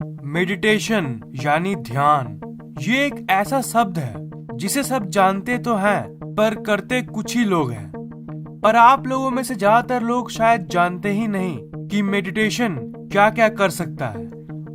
Meditation यानी ध्यान, ये एक ऐसा शब्द है जिसे सब जानते तो हैं पर करते कुछ ही लोग हैं। पर आप लोगों में से ज्यादातर लोग शायद जानते ही नहीं कि मेडिटेशन क्या क्या कर सकता है।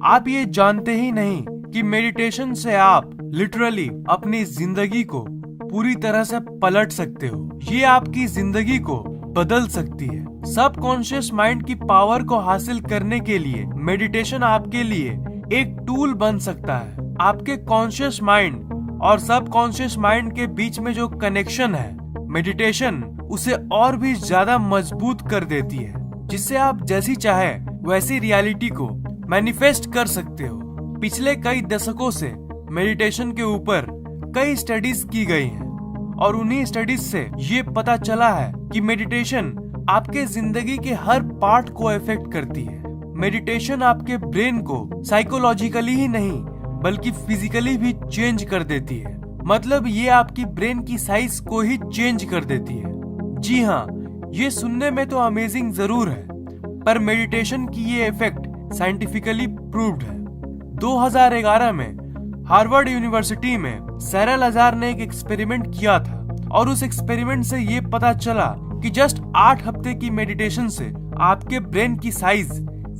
आप ये जानते ही नहीं कि मेडिटेशन से आप लिटरली अपनी जिंदगी को पूरी तरह से पलट सकते हो। ये आपकी जिंदगी को बदल सकती है। सबकॉन्शियस माइंड की पावर को हासिल करने के लिए मेडिटेशन आपके लिए एक टूल बन सकता है। आपके कॉन्शियस माइंड और सबकॉन्शियस माइंड के बीच में जो कनेक्शन है, मेडिटेशन उसे और भी ज्यादा मजबूत कर देती है, जिससे आप जैसी चाहे वैसी रियलिटी को मैनिफेस्ट कर सकते हो। पिछले कई दशकों से मेडिटेशन के ऊपर कई स्टडीज की गई हैं और उन्हीं स्टडीज से ये पता चला है कि मेडिटेशन आपके जिंदगी के हर पार्ट को इफेक्ट करती है। मेडिटेशन आपके ब्रेन को साइकोलॉजिकली ही नहीं बल्कि फिजिकली भी चेंज कर देती है। मतलब ये आपकी ब्रेन की साइज को ही चेंज कर देती है। जी हाँ, ये सुनने में तो अमेजिंग जरूर है, पर मेडिटेशन की ये इफेक्ट साइंटिफिकली प्रूव्ड है। 2011 में हार्वर्ड यूनिवर्सिटी में सैरा लजार ने एक एक्सपेरिमेंट किया था और उस एक्सपेरिमेंट से ये पता चला कि जस्ट 8 हफ्ते की मेडिटेशन से आपके ब्रेन की साइज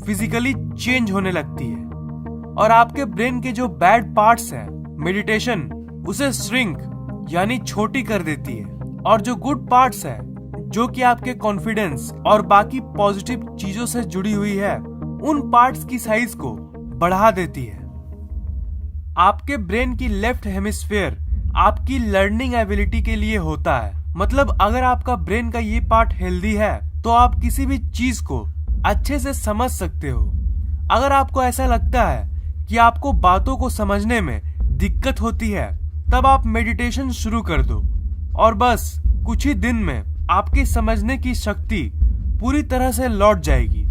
फिजिकली चेंज होने लगती है और आपके ब्रेन के जो बैड पार्ट्स हैं, मेडिटेशन उसे श्रिंक यानी छोटी कर देती है और जो गुड पार्ट्स हैं, जो कि आपके कॉन्फिडेंस और बाकी पॉजिटिव चीजों से जुड़ी हुई है, उन पार्ट्स की साइज को बढ़ा देती है। आपके ब्रेन की लेफ्ट हेमिस्फेयर आपकी लर्निंग एबिलिटी के लिए होता है। मतलब अगर आपका ब्रेन का ये पार्ट हेल्दी है तो आप किसी भी चीज को अच्छे से समझ सकते हो। अगर आपको ऐसा लगता है कि आपको बातों को समझने में दिक्कत होती है, तब आप मेडिटेशन शुरू कर दो और बस कुछ ही दिन में आपकी समझने की शक्ति पूरी तरह से लौट जाएगी।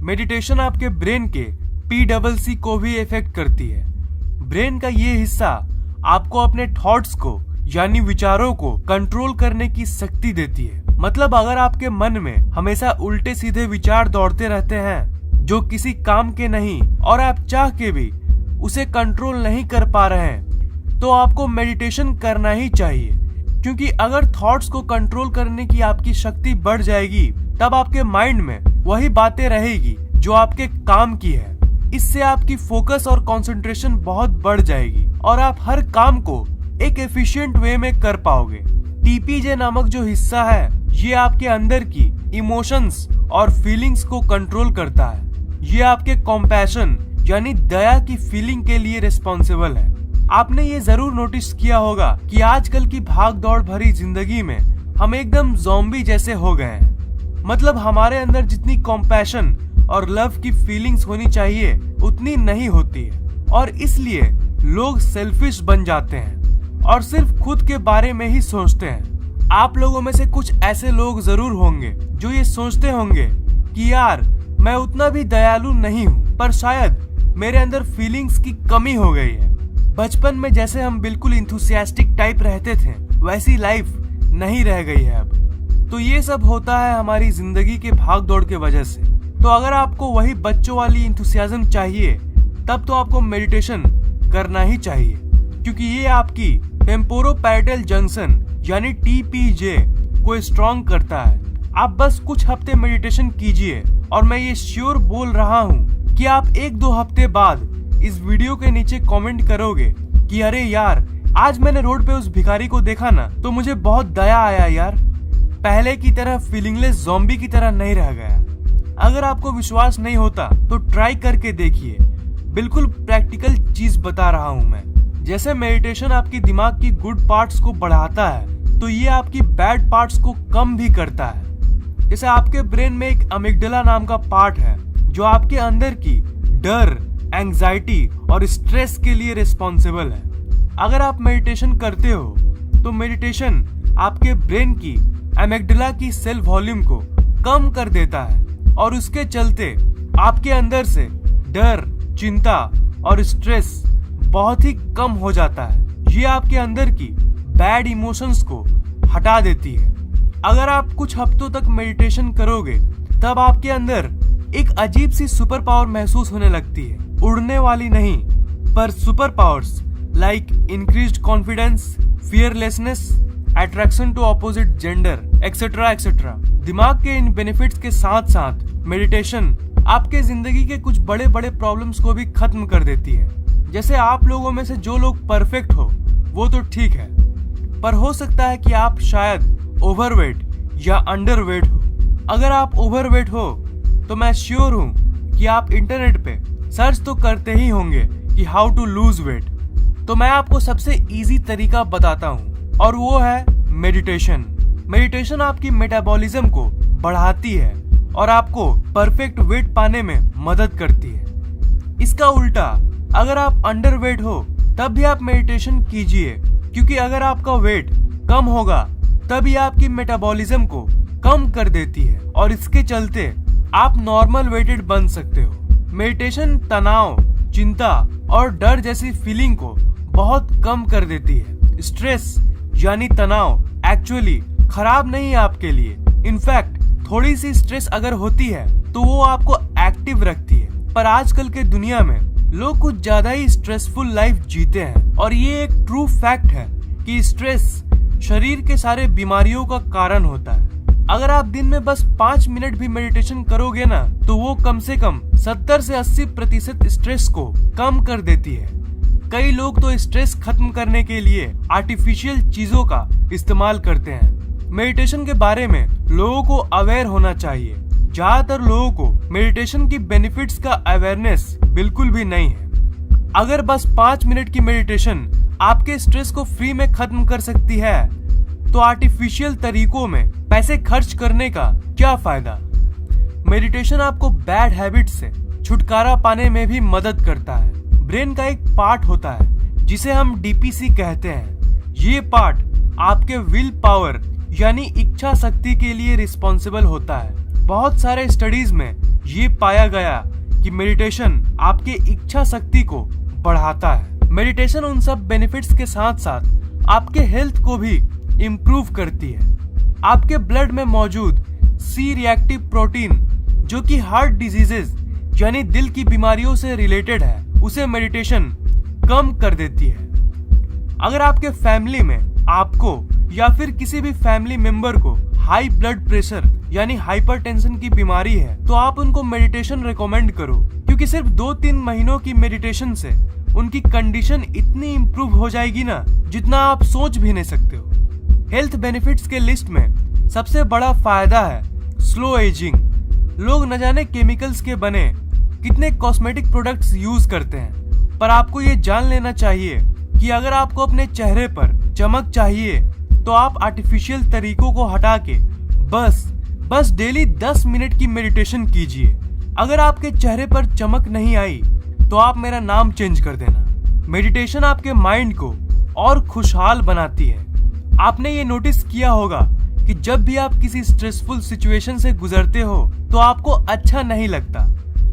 मेडिटेशन आपके ब्रेन के PCC को भी इफेक्ट करती है। ब्रेन का ये हिस्सा आपको अपने थॉट्स को यानी विचारों को कंट्रोल करने की शक्ति देती है। मतलब अगर आपके मन में हमेशा उल्टे सीधे विचार दौड़ते रहते हैं जो किसी काम के नहीं और आप चाह के भी उसे कंट्रोल नहीं कर पा रहे हैं, तो आपको मेडिटेशन करना ही चाहिए। क्योंकि अगर थॉट्स को कंट्रोल करने की आपकी शक्ति बढ़ जाएगी, तब आपके माइंड में वही बातें रहेगी जो आपके काम की है। इससे आपकी फोकस और कंसंट्रेशन बहुत बढ़ जाएगी और आप हर काम को एक एफिशिएंट वे में कर पाओगे। TPJ नामक जो हिस्सा है, ये आपके अंदर की इमोशंस और फीलिंग्स को कंट्रोल करता है। ये आपके कॉम्पैशन यानी दया की फीलिंग के लिए रिस्पॉन्सिबल है। आपने ये जरूर नोटिस किया होगा कि आजकल की भाग दौड़ भरी जिंदगी में हम एकदम ज़ॉम्बी जैसे हो गए हैं। मतलब हमारे अंदर जितनी कॉम्पैशन और लव की फीलिंग्स होनी चाहिए उतनी नहीं होती है और इसलिए लोग सेल्फिश बन जाते हैं और सिर्फ खुद के बारे में ही सोचते हैं। आप लोगों में से कुछ ऐसे लोग जरूर होंगे जो ये सोचते होंगे कि यार मैं उतना भी दयालु नहीं हूँ, पर शायद मेरे अंदर फीलिंग्स की कमी हो गई है। बचपन में जैसे हम बिल्कुल इंथुसियास्टिक टाइप रहते थे, वैसी लाइफ नहीं रह गई है अब। तो ये सब होता है हमारी जिंदगी के भाग दौड़ के वजह से। तो अगर आपको वही बच्चों वाली इंथुसियाज्म चाहिए, तब तो आपको मेडिटेशन करना ही चाहिए, क्योंकि ये आपकी टेम्पोरोपैरेटल जंक्शन यानी TPJ को स्ट्रॉन्ग करता है। आप बस कुछ हफ्ते मेडिटेशन कीजिए और मैं ये श्योर बोल रहा हूँ कि आप 1-2 हफ्ते बाद इस वीडियो के नीचे कमेंट करोगे कि अरे यार, आज मैंने रोड पे उस भिखारी को देखा ना, तो मुझे बहुत दया आया यार, पहले की तरह फीलिंगलेस ज़ॉम्बी की तरह नहीं रह गया। अगर आपको विश्वास नहीं होता तो ट्राई करके देखिए। बिल्कुल प्रैक्टिकल चीज बता रहा हूँ मैं। जैसे मेडिटेशन आपकी दिमाग की गुड पार्ट्स को बढ़ाता है, तो ये आपकी बैड पार्ट्स को कम भी करता है। जैसे आपके ब्रेन में एक अमिगडाला नाम का पार्ट है जो आपके अंदर की डर, एंजाइटी और स्ट्रेस के लिए रिस्पॉन्सिबल है। अगर आप मेडिटेशन करते हो तो मेडिटेशन आपके ब्रेन की अमिगडाला की सेल वॉल्यूम को कम कर देता है और उसके चलते आपके अंदर से डर, चिंता और स्ट्रेस बहुत ही कम हो जाता है। ये आपके अंदर की बैड इमोशंस को हटा देती है। अगर आप कुछ हफ्तों तक मेडिटेशन करोगे, तब आपके अंदर एक अजीब सी सुपर पावर महसूस होने लगती है। उड़ने वाली नहीं, पर super powers like increased confidence, fearlessness, attraction to opposite gender, etcetera etcetera. दिमाग के इन बेनिफिट्स के साथ साथ मेडिटेशन आपके जिंदगी के कुछ बड़े बड़े प्रॉब्लम्स को भी खत्म कर देती है। जैसे आप लोगों में से जो लोग परफेक्ट हो वो तो ठीक है, पर हो सकता है कि आप शायद ओवरवेट या अंडरवेट हो। अगर आप ओवरवेट हो तो मैं श्योर हूँ कि आप इंटरनेट पे सर्च तो करते ही होंगे कि हाउ टू लूज वेट। तो मैं आपको सबसे इजी तरीका बताता हूँ और वो है मेडिटेशन। मेडिटेशन आपकी मेटाबॉलिज्म को बढ़ाती है और आपको परफेक्ट वेट पाने में मदद करती है। इसका उल्टा, अगर आप अंडरवेट हो तब भी आप मेडिटेशन कीजिए, क्योंकि अगर आपका वेट कम होगा तभी आपकी मेटाबॉलिज्म को कम कर देती है और इसके चलते आप नॉर्मल वेटेड बन सकते हो। मेडिटेशन तनाव, चिंता और डर जैसी फीलिंग को बहुत कम कर देती है। स्ट्रेस यानी तनाव एक्चुअली खराब नहीं है आपके लिए। इनफैक्ट थोड़ी सी स्ट्रेस अगर होती है तो वो आपको एक्टिव रखती है। पर आजकल के दुनिया में लोग कुछ ज्यादा ही स्ट्रेसफुल लाइफ जीते हैं और ये एक ट्रू फैक्ट है कि स्ट्रेस शरीर के सारे बीमारियों का कारण होता है। अगर आप दिन में बस 5 मिनट भी मेडिटेशन करोगे ना तो वो कम से कम 70 से 80% स्ट्रेस को कम कर देती है। कई लोग तो स्ट्रेस खत्म करने के लिए आर्टिफिशियल चीजों का इस्तेमाल करते हैं। मेडिटेशन के बारे में लोगों को अवेयर होना चाहिए। ज्यादातर लोगों को मेडिटेशन की बेनिफिट्स का अवेयरनेस बिल्कुल भी नहीं है। अगर बस 5 मिनट की मेडिटेशन आपके स्ट्रेस को फ्री में खत्म कर सकती है तो आर्टिफिशियल तरीकों में पैसे खर्च करने का क्या फायदा। मेडिटेशन आपको बैड हैबिट से छुटकारा पाने में भी मदद करता है। ब्रेन का एक पार्ट होता है जिसे हम डीपीसी कहते हैं। ये पार्ट आपके विल पावर यानी इच्छा शक्ति के लिए रिस्पॉन्सिबल होता है। बहुत सारे स्टडीज में ये पाया गया कि मेडिटेशन आपके इच्छा शक्ति को बढ़ाता है। मेडिटेशन उन सब बेनिफिट्स के साथ साथ आपके हेल्थ को भी इम्प्रूव करती है। आपके ब्लड में मौजूद सी रिएक्टिव प्रोटीन जो कि हार्ट डिजीजेस यानी दिल की बीमारियों से रिलेटेड है, उसे मेडिटेशन कम कर देती है। अगर आपके फैमिली में आपको या फिर किसी भी फैमिली मेंबर को हाई ब्लड प्रेशर यानी हाइपरटेंशन की बीमारी है तो आप उनको मेडिटेशन रिकमेंड करो, क्योंकि सिर्फ 2-3 महीनों की मेडिटेशन से उनकी कंडीशन इतनी इम्प्रूव हो जाएगी ना जितना आप सोच भी नहीं सकते हो। हेल्थ बेनिफिट्स के लिस्ट में सबसे बड़ा फायदा है स्लो एजिंग। लोग न जाने केमिकल्स के बने कितने कॉस्मेटिक प्रोडक्ट्स यूज करते हैं, पर आपको ये जान लेना चाहिए कि अगर आपको अपने चेहरे पर चमक चाहिए तो आप आर्टिफिशियल तरीकों को हटा के बस डेली 10 मिनट की मेडिटेशन कीजिए। अगर आपके चेहरे पर चमक नहीं आई तो आप मेरा नाम चेंज कर देना। मेडिटेशन आपके माइंड को और खुशहाल बनाती है। आपने ये नोटिस किया होगा कि जब भी आप किसी स्ट्रेसफुल सिचुएशन से गुजरते हो तो आपको अच्छा नहीं लगता,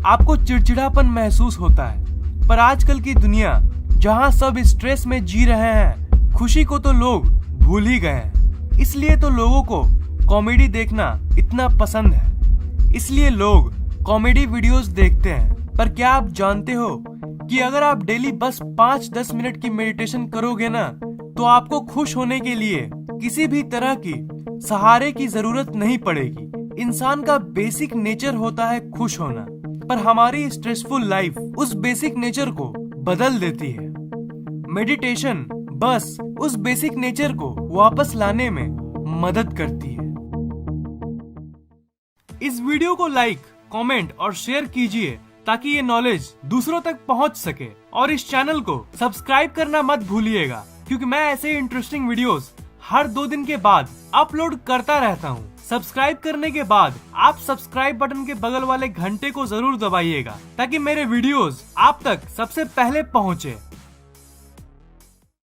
आपको चिड़चिड़ापन महसूस होता है। पर आजकल की दुनिया जहाँ सब स्ट्रेस में जी रहे हैं, खुशी को तो लोग भूल ही गए हैं। इसलिए तो लोगों को कॉमेडी देखना इतना पसंद है, इसलिए लोग कॉमेडी वीडियोस देखते हैं। पर क्या आप जानते हो कि अगर आप डेली बस 5-10 मिनट की मेडिटेशन करोगे ना तो आपको खुश होने के लिए किसी भी तरह की सहारे की जरूरत नहीं पड़ेगी। इंसान का बेसिक नेचर होता है खुश होना, पर हमारी स्ट्रेसफुल लाइफ उस बेसिक नेचर को बदल देती है। मेडिटेशन बस उस बेसिक नेचर को वापस लाने में मदद करती है। इस वीडियो को लाइक, कमेंट और शेयर कीजिए ताकि ये नॉलेज दूसरों तक पहुंच सके, और इस चैनल को सब्सक्राइब करना मत भूलिएगा, क्योंकि मैं ऐसे इंटरेस्टिंग वीडियोस हर 2 दिन के बाद अपलोड करता रहता हूँ। सब्सक्राइब करने के बाद आप सब्सक्राइब बटन के बगल वाले घंटे को जरूर दबाइएगा ताकि मेरे वीडियोस आप तक सबसे पहले पहुँचे।